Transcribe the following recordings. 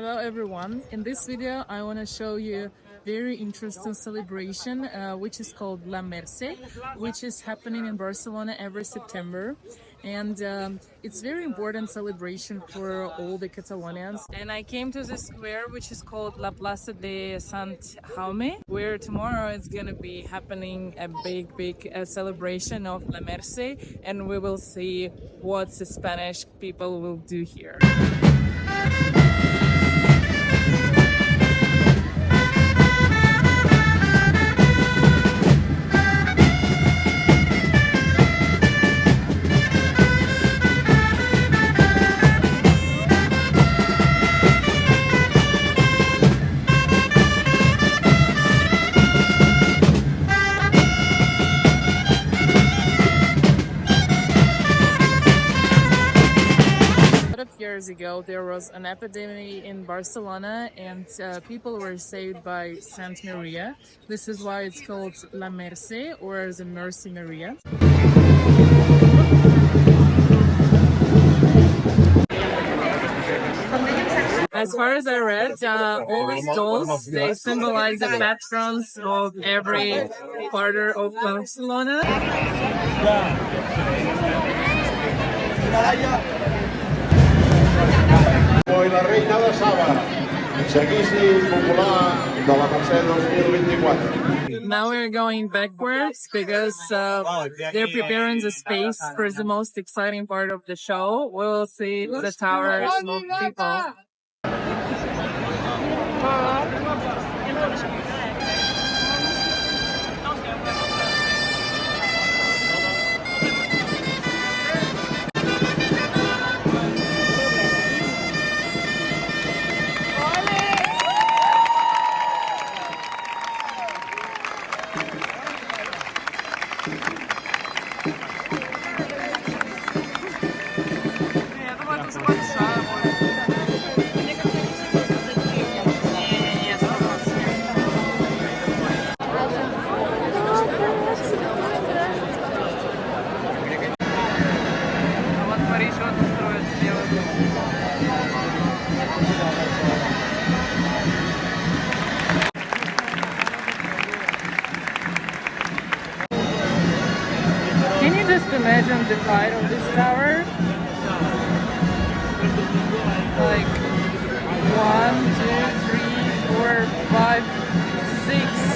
Hello everyone. In this video I want to show you very interesting celebration which is called La MERCE, which is happening in Barcelona every September, and it's very important celebration for all the Catalonians. And I came to this square which is called La Plaza de Sant Jaume, where tomorrow it's gonna be happening a big celebration of La MERCE, and we will see what the Spanish people will do here. Years ago there was an epidemic in Barcelona, and people were saved by Saint Maria. This is why it's called La MERCE, or the Mercy Maria. As far as I read, all these dolls, they symbolize the patrons of every quarter of Barcelona. La reina de Saba, seguici popular de la MERCE 2024. Now we're going backwards because they're preparing the space for the most exciting part of the show. We will see the towers of people. Can you just imagine the height of this tower? Like 1, 2, 3, 4, 5, 6.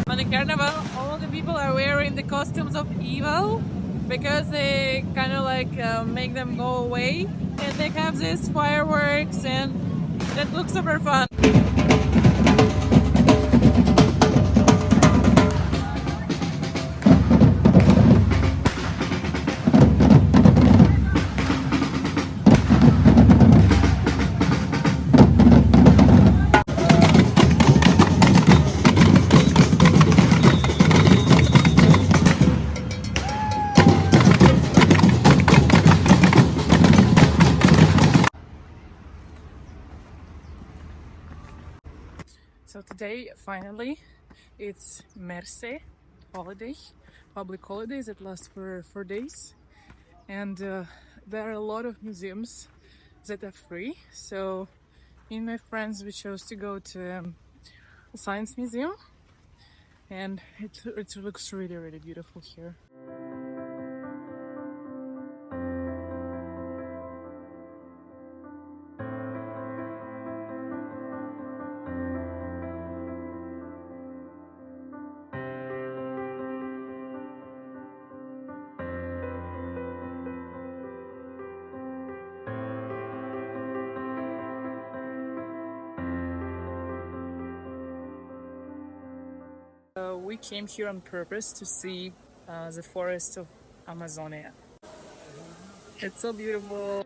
On the carnaval, all the people are wearing the costumes of evil because they kind of like make them go away, and they have these fireworks, and that looks super fun. So today, finally, it's MERCE holiday, public holidays. It lasts for 4 days, and there are a lot of museums that are free. So me and my friends, we chose to go to a science museum, and it looks really beautiful here. We came here on purpose to see the forest of Amazonia. It's so beautiful.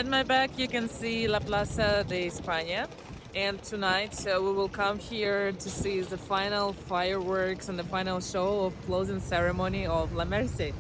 At my back you can see La Plaza de España, and tonight we will come here to see the final fireworks and the final show of closing ceremony of La Merce.